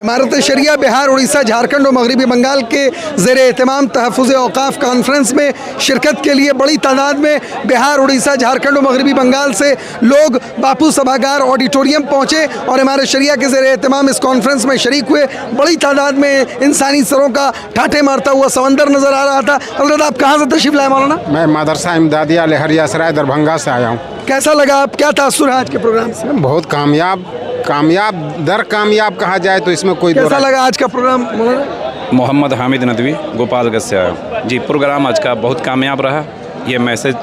इमारत शरिया बिहार, उड़ीसा, झारखंड और मगरबी बंगाल के ज़ेर एहतमाम तहफ़्फ़ुज़ औक़ाफ़ कॉन्फ्रेंस में शिरकत के लिए बड़ी तादाद में बिहार, उड़ीसा, झारखंड और मगरबी बंगाल से लोग बापू सभागार ऑडिटोरियम पहुँचे और इमारत शरिया के ज़ेर एहतमाम इस कॉन्फ्रेंस में शरीक हुए। बड़ी तादाद में इंसानी सरों का ठाठे मारता हुआ समंदर नज़र आ रहा था। हज़रत आप कहाँ से तशरीफ़ लाए मौलाना? मैं मदरसा इमदादिया लहरिया सराय दरभंगा से आया हूँ। कैसा लगा, आप क्या तासुर है आज के प्रोग्राम से? बहुत कामयाब कामयाब कहा जाए तो इसमें कोई कैसा लगा आज का प्रोग्राम मौलाना? मोहम्मद हामिद नदवी गोपालगंज से आया जी। प्रोग्राम आज का बहुत कामयाब रहा। ये मैसेज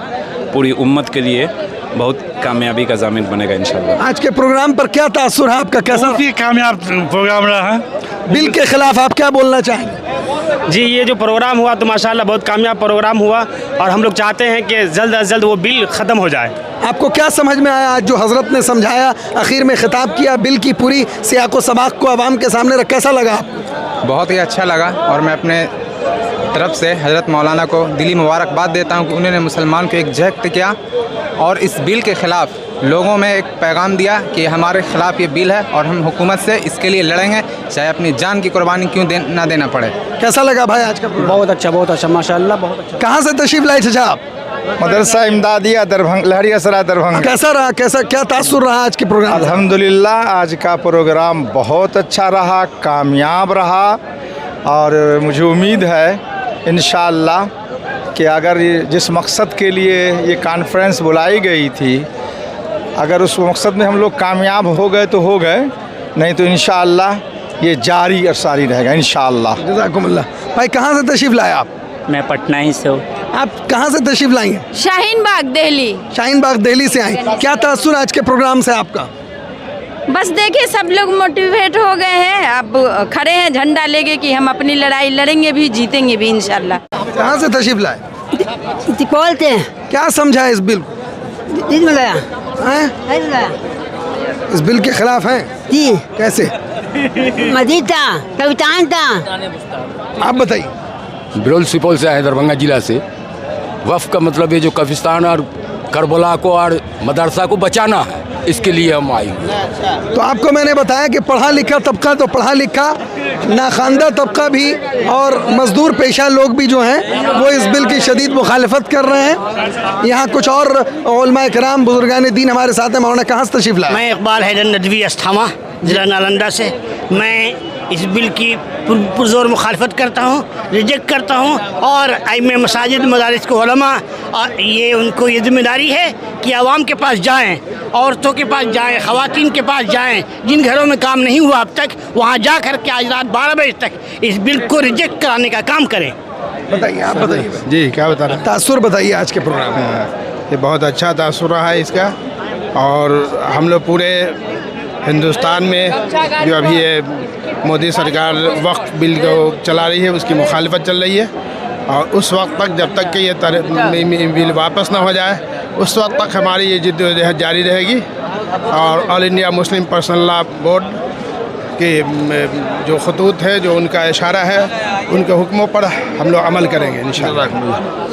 पूरी उम्मत के लिए बहुत कामयाबी का ज़ामिन बनेगा इंशाल्लाह। आज के प्रोग्राम पर क्या तासुर है आपका? कैसा कामयाब प्रोग्राम रहा है। बिल के खिलाफ आप क्या बोलना चाहेंगे? जी, ये जो प्रोग्राम हुआ तो माशाल्लाह बहुत कामयाब प्रोग्राम हुआ और हम लोग चाहते हैं कि जल्द अज जल्द वो बिल ख़त्म हो जाए। आपको क्या समझ में आया आज जो हज़रत ने समझाया, आखिर में खिताब किया, बिल की पूरी सियाक़ व सबाक़ को आवाम के सामने रख, कैसा लगा आपको? बहुत ही अच्छा लगा और मैं अपने तरफ से हज़रत मौलाना को दिली मुबारकबाद देता हूँ कि उन्होंने मुसलमान को एक जहद किया और इस बिल के ख़िलाफ़ लोगों में एक पैगाम दिया कि हमारे ख़िलाफ़ ये बिल है और हम हुकूमत से इसके लिए लड़ेंगे, चाहे अपनी जान की कुर्बानी क्यों ना देना पड़े। कैसा लगा भाई आज का प्रोग्राम? बहुत अच्छा माशाल्लाह, बहुत अच्छा। कहाँ से तशरीफ़ लाए चाचा आप? मदरसा इमदादिया दरभंगा, लहरिया सराय दरभंगा। कैसा रहा, क्या तासुर रहा आज के प्रोग्राम? अल्हम्दुलिल्लाह आज का प्रोग्राम बहुत अच्छा रहा, कामयाब रहा और मुझे उम्मीद है इंशाअल्लाह कि अगर जिस मकसद के लिए ये कॉन्फ्रेंस बुलाई गई थी, अगर उस मकसद में हम लोग कामयाब हो गए तो हो गए, नहीं तो इंशाअल्लाह ये जारी और सारी रहेगा इंशाअल्लाह। जज़ाकुमुल्लाह। भाई कहाँ से तशरीफ़ लाए आप? मैं पटना ही से हूँ। आप कहाँ से तशरीफ़ लाई हैं? शाहीन बाग दिल्ली। शाहीन बाग दिल्ली से आए। क्या तासुर आज के प्रोग्राम से आपका? बस देखिए सब लोग मोटिवेट हो गए हैं, अब खड़े हैं झंडा लेके कि हम अपनी लड़ाई लड़ेंगे भी, जीतेंगे भी इंशाल्लाह। कहाँ से तशरीफ़ लाए? बोलते हैं क्या समझा इस बिल को? इस बिल के खिलाफ हैं जी। कैसे? मजीद था, कवितान था। आप बताइए। बिरोल सुपौल से आए, दरभंगा जिला से। वफ़ का मतलब ये जो कब्रिस्तान और करबला को और मदरसा को बचाना है, इसके लिए हम आए हुए। तो आपको मैंने बताया कि पढ़ा लिखा तबका तो पढ़ा लिखा, नाखानदा तबका भी और मजदूर पेशा लोग भी जो हैं वो इस बिल की शदीद मुखालफत कर रहे हैं। यहाँ कुछ और उलमा कराम बुजुर्गान दीन हमारे साथ हैं। मौलाना कहाँ से तशरीफ़ लाए? मैं इकबाल हैदर नदवी अस्थामा, ज़िला नालंदा से। मैं इस बिल की पुरजोर मुखालफत करता हूँ, रिजेक्ट करता हूँ और आइम्मे मसाजिद मदारिस के उलमा और ये उनको ये जिम्मेदारी है कि आवाम के पास जाएँ, औरतों के पास जाएँ, ख़वातीन के पास जाएँ, जिन घरों में काम नहीं हुआ अब तक वहाँ जा कर के आज रात 12 बजे तक इस बिल को रिजेक्ट कराने का काम करें। बताइए, आप बताइए जी। क्या बता रहे? तासुर बताइए आज के प्रोग्राम में। ये बहुत अच्छा तासुर रहा है इसका और हम लोग पूरे हिंदुस्तान में जो अभी ये मोदी सरकार वक्फ बिल को चला रही है उसकी मुखालिफत चल रही है और उस वक्त तक जब तक कि ये बिल वापस ना हो जाए उस वक्त तक हमारी ये जिद्दोजहद जारी रहेगी और all India Muslim personal law board के जो खतूत है, जो उनका इशारा है, उनके हुक्मों पर हम लोग अमल करेंगे इंशाअल्लाह।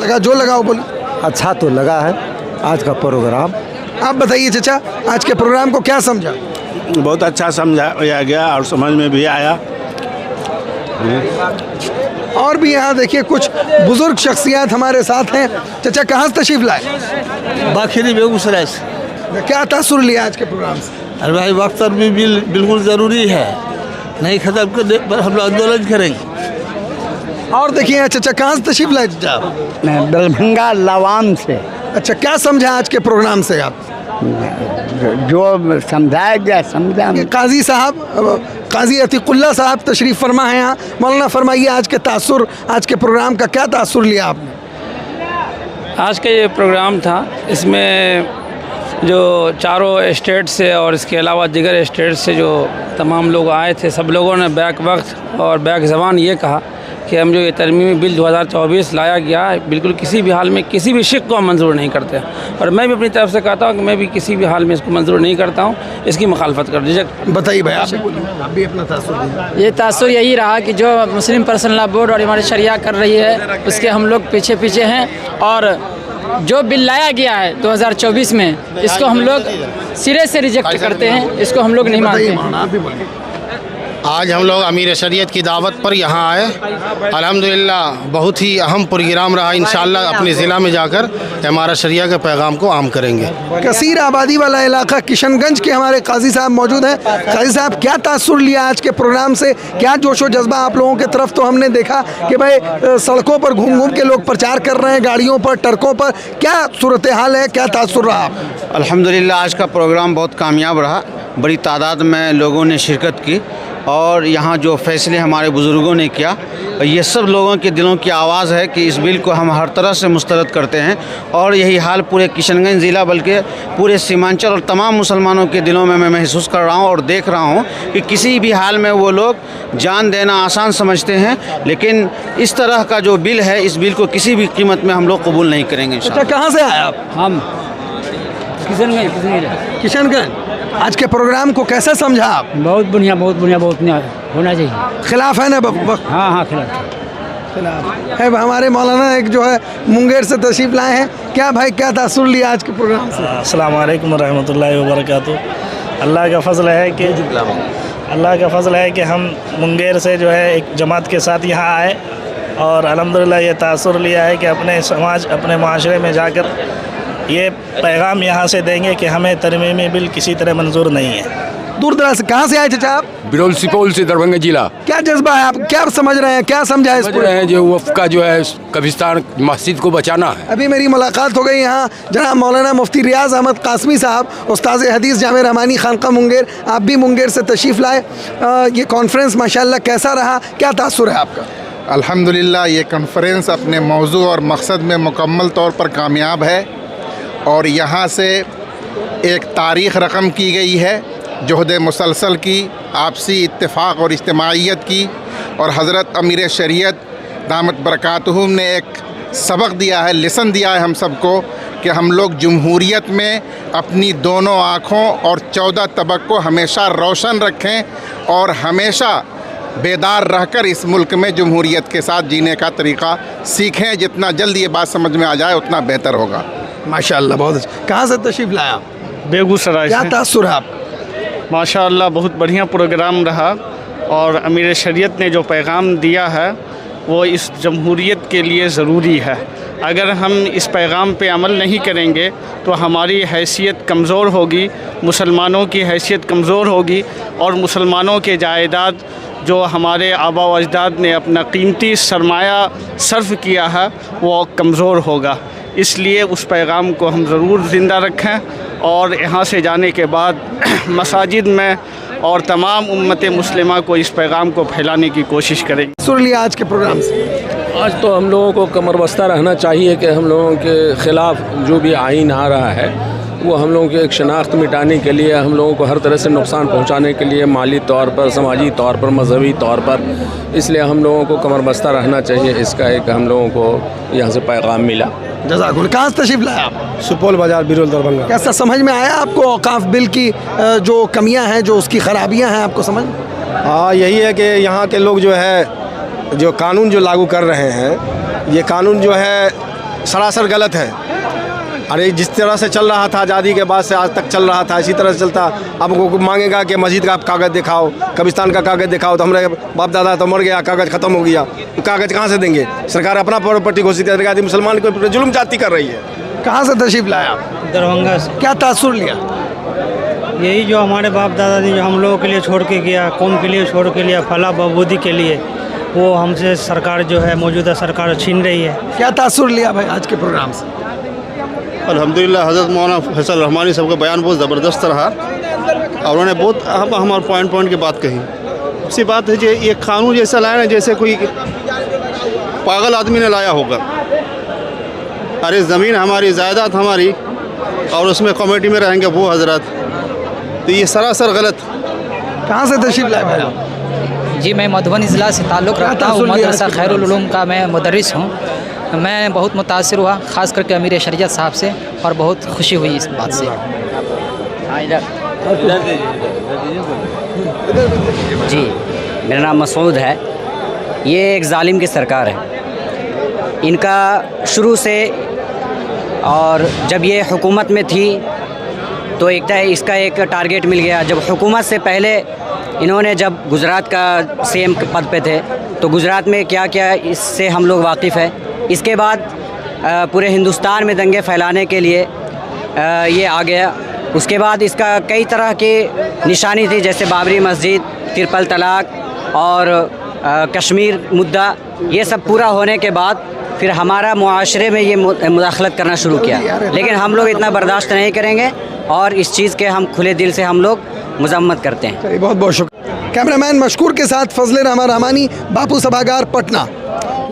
लगा जो लगा वो बोली। अच्छा तो लगा है आज का प्रोग्राम। आप बताइए चाचा, आज के प्रोग्राम को क्या समझा? बहुत अच्छा समझाया गया और समझ में भी आया। और भी यहाँ देखिए कुछ बुजुर्ग शख्सियत हमारे साथ हैं। चाचा कहाँ से तशरीफ़ लाए? बाखिरी बेगूसराय से। क्या तासुर लिया आज के प्रोग्राम से? अरे भाई वक्त पर भी बिल बिल्कुल ज़रूरी है, नहीं खत्म करने पर हम लोग आंदोलन करेंगे। और देखिए चाचा कहाँ से तशरीफ़ लाए? चाचा मैं दरभंगा लवाम से। अच्छा, क्या समझा आज के प्रोग्राम से आप? जो समझाया गया समझा। काजी साहब, काजी अतीकुल्ला साहब तशरीफ़ फरमा है यहाँ। मौलाना फरमाइए आज के तासुर, आज के प्रोग्राम का क्या तासुर लिया आपने? आज का ये प्रोग्राम था, इसमें जो चारों स्टेट से और इसके अलावा दिगर स्टेट से जो तमाम लोग आए थे, सब लोगों ने बैक वक्त और बैक ज़बान ये कहा कि हम जो ये तरमीमी बिल 2024 लाया गया है, बिल्कुल किसी भी हाल में किसी भी शिक को हम मंजूर नहीं करते। और मैं भी अपनी तरफ से कहता हूँ कि मैं भी किसी भी हाल में इसको मंजूर नहीं करता हूँ, इसकी मुखालफत कर दीजिए। बताइए भाई, आप भी अपना तासुर दीजिए। ये तासुर यही रहा कि जो मुस्लिम पर्सनल लॉ बोर्ड और हमारी शरिया कर रही है उसके हम लोग पीछे पीछे हैं और जो बिल लाया गया है 2024 में, इसको हम लोग सिरे से रिजेक्ट करते हैं, इसको हम लोग नहीं मानते। आज हम लोग अमीर शरीयत की दावत पर यहाँ आए। अल्हम्दुलिल्लाह बहुत ही अहम प्रोग्राम रहा। इंशाअल्लाह अपने ज़िला में जाकर हमारा शरिया के पैगाम को आम करेंगे। कसीर आबादी वाला इलाका किशनगंज के हमारे काजी साहब मौजूद हैं। काजी साहब, क्या तासुर लिया आज के प्रोग्राम से? क्या जोश व जज्बा आप लोगों की तरफ? तो हमने देखा कि भाई सड़कों पर घूम घूम के लोग प्रचार कर रहे हैं, गाड़ियों पर, ट्रकों पर। क्या सूरत हाल है, क्या तासुर रहा? अल्हम्दुलिल्लाह आज का प्रोग्राम बहुत कामयाब रहा। बड़ी तादाद में लोगों ने शिरकत की और यहाँ जो फैसले हमारे बुज़ुर्गों ने किया, ये सब लोगों के दिलों की आवाज़ है कि इस बिल को हम हर तरह से मुस्तरद करते हैं। और यही हाल पूरे किशनगंज ज़िला बल्कि पूरे सीमांचल और तमाम मुसलमानों के दिलों में मैं महसूस कर रहा हूँ और देख रहा हूँ कि किसी भी हाल में वो लोग जान देना आसान समझते हैं, लेकिन इस तरह का जो बिल है, इस बिल को किसी भी कीमत में हम लोग कबूल नहीं करेंगे। अच्छा, कहाँ से आए आप? हम किशनगंज। आज के प्रोग्राम को कैसे समझा आप? बहुत बढ़िया, बहुत बढ़िया, बहुत बढ़िया होना चाहिए। खिलाफ है ना? हाँ हाँ, खिलाफ है। हमारे मौलाना एक जो है मुंगेर से तशरीफ लाए हैं। क्या भाई, क्या तासुर लिया आज के प्रोग्राम से? अस्सलाम वालेकुम रहमतुल्लाहि व बरकातुहू। अल्लाह का फ़ज़ल है कि हम मुंगेर से जो है एक जमात के साथ यहाँ आए और अल्हम्दुलिल्लाह ये तासुर लिया है कि अपने समाज, अपने माशरे में जाकर ये पैगाम यहाँ से देंगे कि हमें तरमीमी बिल किसी तरह मंजूर नहीं है। दूर दराज से कहाँ से आए चाचा आप? बिरौल सुपौल से, दरभंगा जिला। क्या जज्बा है, आप क्या समझ रहे हैं, क्या समझा है? समझ रहे हैं जो वफ़ का जो है कब्रिस्तान मस्जिद को बचाना है। अभी मेरी मुलाकात हो गई यहाँ जनाब मौलाना मुफ्ती रियाज अहमद कासमी साहब, उस्ताद हदीस जामे रहमानी खानका मुंगेर। आप भी मुंगेर से तशरीफ़ लाए। ये कॉन्फ्रेंस माशाल्लाह कैसा रहा, क्या तासुर है आपका? अल्हम्दुलिल्लाह ये कॉन्फ्रेंस अपने मौजू और मकसद में मुकम्मल तौर पर कामयाब है और यहाँ से एक तारीख़ रकम की गई है जुहद मुसलसल की, आपसी इत्तेफाक और इज्तिमाइयत की। और हज़रत अमीर शरीयत दामत बरकातुहू ने एक सबक दिया है, लेसन दिया है हम सबको कि हम लोग जमहूरियत में अपनी दोनों आँखों और 14 तबक को हमेशा रोशन रखें और हमेशा बेदार रहकर इस मुल्क में जमहूरियत के साथ जीने का तरीक़ा सीखें। जितना जल्द ये बात समझ में आ जाए उतना बेहतर होगा। माशाअल्लाह, बहुत अच्छा। कहाँ से तशरीफ़ लाया? बेगूसराय क्या से। तासुर है आप? माशाअल्लाह बहुत बढ़िया प्रोग्राम रहा और अमीर शरीयत ने जो पैगाम दिया है वो इस जमहूरियत के लिए ज़रूरी है। अगर हम इस पैगाम पे अमल नहीं करेंगे तो हमारी हैसियत कमज़ोर होगी, मुसलमानों की हैसियत कमज़ोर होगी और मुसलमानों के जायदाद जो हमारे आबा व अजदाद ने अपना कीमती सरमाया सर्फ किया है वो कमज़ोर होगा। इसलिए उस पैगाम को हम ज़रूर ज़िंदा रखें और यहाँ से जाने के बाद मसाजिद में और तमाम उम्मत मुस्लिमा को इस पैगाम को फैलाने की कोशिश करेंगे। सुन लिया आज के प्रोग्राम से? आज तो हम लोगों को कमर बस्ता रहना चाहिए कि हम लोगों के ख़िलाफ़ जो भी आइन आ रहा है वो हम लोगों की एक शनाख्त मिटाने के लिए, हम लोगों को हर तरह से नुकसान पहुंचाने के लिए, माली तौर पर, समाजी तौर पर, मजहबी तौर पर, इसलिए हम लोगों को कमर बस्ता रहना चाहिए। इसका एक हम लोगों को यहाँ से पैगाम मिला। जज़ाकुल्लाह। कहाँ से तशरीफ़ लाया आप? सुपौल बाज़ार, बिरौल, दरभंगा। कैसा समझ में आया आपको औकाफ बिल की जो कमियां हैं, जो उसकी ख़राबियां हैं, आपको समझ? हाँ, यही है कि यहाँ के लोग जो है जो कानून जो लागू कर रहे हैं, ये कानून जो है सरासर गलत है। अरे जिस तरह से चल रहा था आज़ादी के बाद से आज तक चल रहा था, इसी तरह से चलता। अब वो मांगेगा कि मस्जिद का कागज़ दिखाओ, कब्रिस्तान का कागज़ दिखाओ, तो हमारे बाप दादा तो मर गया, कागज़ ख़त्म हो गया, तो कागज़ कहाँ से देंगे? सरकार अपना प्रॉपर्टी घोषित करेगी, मुसलमान को जुल्म जाती कर रही है। कहाँ से तशरीफ़ लाया आप? दरभंगा से। क्या तासुर लिया? यही जो हमारे बाप दादा ने जो हम लोगों के लिए छोड़ के गया, कौम के लिए छोड़ के लिया, फला बबूदी के लिए, वो हमसे सरकार जो है मौजूदा सरकार छीन रही है। क्या तासुर लिया भाई आज के प्रोग्राम से? अल्हम्दुलिल्लाह हज़रत मौलाना फैसल रहमानी साहब का बयान बहुत ज़बरदस्त रहा और उन्होंने बहुत हमारे पॉइंट की बात कही। उसकी बात है कि ये कानून जैसा लाया ना जैसे कोई पागल आदमी ने लाया होगा। अरे ज़मीन हमारी, जायदाद हमारी और उसमें कमेटी में रहेंगे वो हजरत, तो ये सरासर गलत। कहाँ से तशरीफ़ लाए भाई? जी, मैं मधुबनी ज़िला से ताल्लुक़ रखता हूँ। मदरसा खैरुल उलूम का मैं मुदर्रिस हूँ। मैं बहुत मुतासिर हुआ ख़ास करके अमीर शरीयत साहब से और बहुत खुशी हुई इस बात से। जी, मेरा नाम मसूद है। ये एक जालिम की सरकार है इनका शुरू से, और जब ये हुकूमत में थी तो इसका एक टारगेट मिल गया। जब हुकूमत से पहले इन्होंने जब गुजरात का सीएम पद पे थे तो गुजरात में क्या क्या इससे हम लोग वाकिफ़ है। इसके बाद पूरे हिंदुस्तान में दंगे फैलाने के लिए ये आ गया। उसके बाद इसका कई तरह की निशानी थी, जैसे बाबरी मस्जिद, ट्रिपल तलाक और कश्मीर मुद्दा। ये सब पूरा होने के बाद फिर हमारा मुआशरे में ये मुदाखलत करना शुरू किया, लेकिन हम लोग इतना बर्दाश्त नहीं करेंगे और इस चीज़ के हम खुले दिल से हम लोग मजम्मत करते हैं। बहुत बहुत शुक्रिया। कैमरामैन मशकूर के साथ फजले रहमान रहमानी, बापू सभागार, पटना।